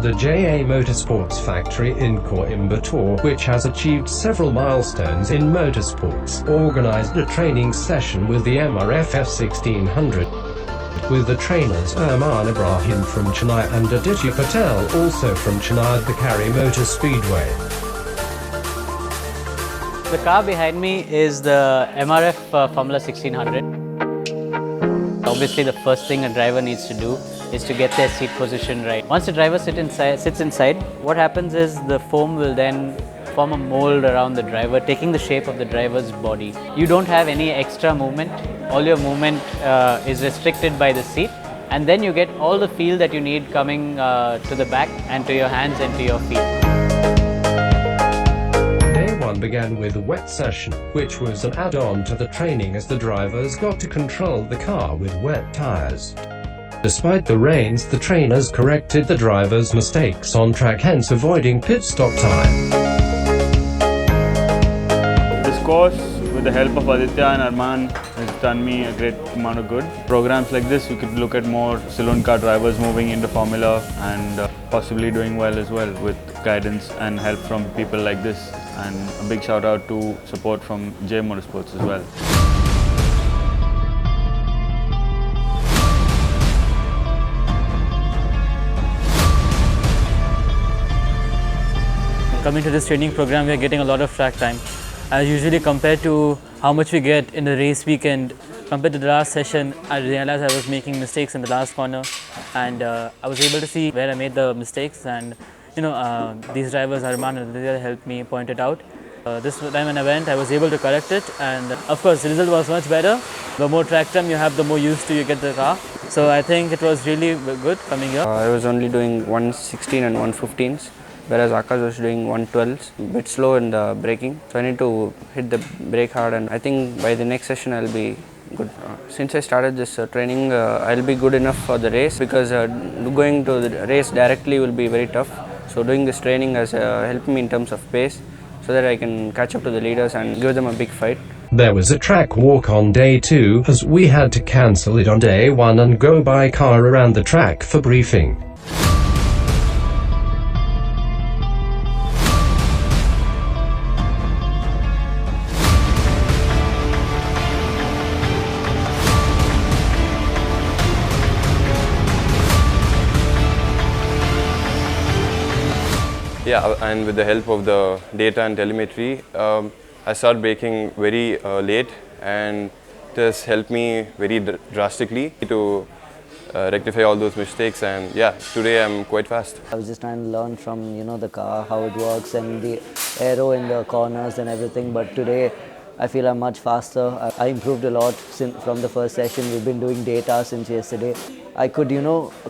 The JA Motorsports factory in Coimbatore, which has achieved several milestones in motorsports, organized a training session with the MRF F1600. With the trainers Armaan Ebrahim from Chennai and Aditya Patel, also from Chennai at the Kari Motor Speedway. The car behind me is the MRF Formula 1600. Obviously, the first thing a driver needs to do is to get their seat position right. Once the driver sits inside, what happens is the foam will then form a mold around the driver, taking the shape of the driver's body. You don't have any extra movement. All your movement is restricted by the seat, and then you get all the feel that you need coming to the back and to your hands and to your feet. Day one began with a wet session, which was an add-on to the training as the drivers got to control the car with wet tires. Despite the rains, the trainers corrected the drivers' mistakes on track, hence avoiding pit stop time. This course, with the help of Aditya and Armaan, has done me a great amount of good. Programs like this, you could look at more saloon car drivers moving into Formula and possibly doing well as well with guidance and help from people like this. And a big shout out to support from JA Motorsports as well. Coming to this training program, we are getting a lot of track time. As usually compared to how much we get in the race weekend, compared to the last session, I realized I was making mistakes in the last corner, and I was able to see where I made the mistakes, and these drivers, Armaan and Aditya, helped me point it out. This time when I went, I was able to correct it, and of course the result was much better. The more track time you have, the more used to you get the car. So I think it was really good coming here. I was only doing 116 and 115s. Whereas Akash was doing 112s, a bit slow in the braking. So I need to hit the brake hard, and I think by the next session I'll be good. Since I started this training, I'll be good enough for the race, because going to the race directly will be very tough. So doing this training has helped me in terms of pace, so that I can catch up to the leaders and give them a big fight. There was a track walk on day 2, as we had to cancel it on day 1 and go by car around the track for briefing. Yeah, and with the help of the data and telemetry, I started braking very late, and this helped me very drastically to rectify all those mistakes. And yeah, today I'm quite fast. I was just trying to learn from the car, how it works, and the aero in the corners and everything. But today I feel I'm much faster. I improved a lot from the first session. We've been doing data since yesterday. I could,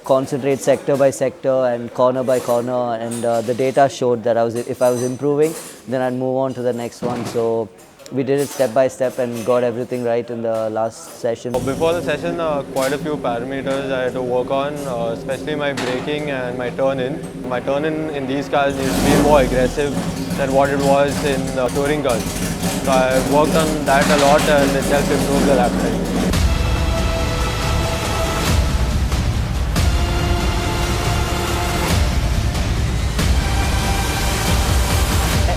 concentrate sector by sector and corner by corner, and the data showed that if I was improving, then I'd move on to the next one. So we did it step by step and got everything right in the last session. Before the session, quite a few parameters I had to work on, especially my braking and my turn-in. My turn-in these cars needs to be more aggressive than what it was in the touring cars. So I worked on that a lot, and it helped improve the lap time.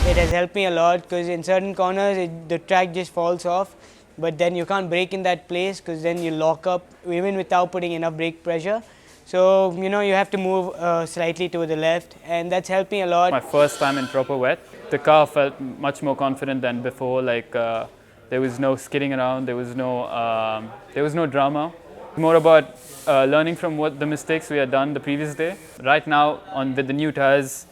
It has helped me a lot, because in certain corners the track just falls off, but then you can't brake in that place, because then you lock up even without putting enough brake pressure. So you have to move slightly to the left, and that's helped me a lot. My first time in proper wet, the car felt much more confident than before. There was no skidding around, there was no drama. More about learning from what the mistakes we had done the previous day. Right now, with the new tires,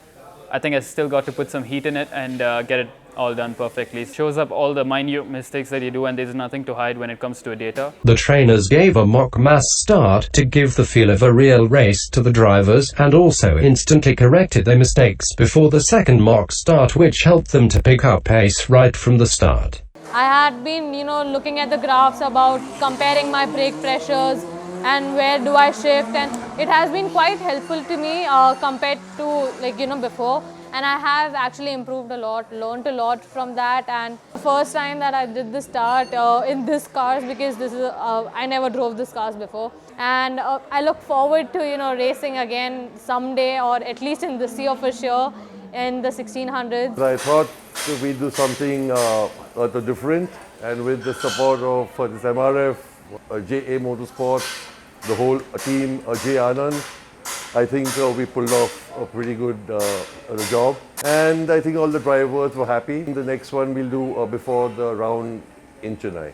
I think I still got to put some heat in it and get it all done perfectly. It shows up all the minute mistakes that you do, and there's nothing to hide when it comes to data. The trainers gave a mock mass start to give the feel of a real race to the drivers, and also instantly corrected their mistakes before the second mock start, which helped them to pick up pace right from the start. I had been, looking at the graphs about comparing my brake pressures and where do I shift, and it has been quite helpful to me compared to before. and I have actually improved a lot, learned a lot from that. And the first time that I did the start in this cars, because this is I never drove this cars before, and I look forward to racing again someday, or at least in this year for sure, in the 1600s. I thought we'd do something different, and with the support of this MRF, JA Motorsports, the whole team, J Anand, I think we pulled off a pretty good job, and I think all the drivers were happy. The next one we'll do before the round in Chennai.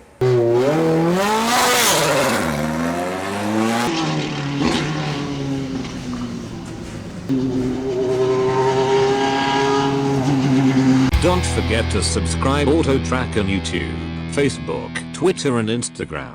Don't forget to subscribe AutoTrack on YouTube, Facebook, Twitter and Instagram.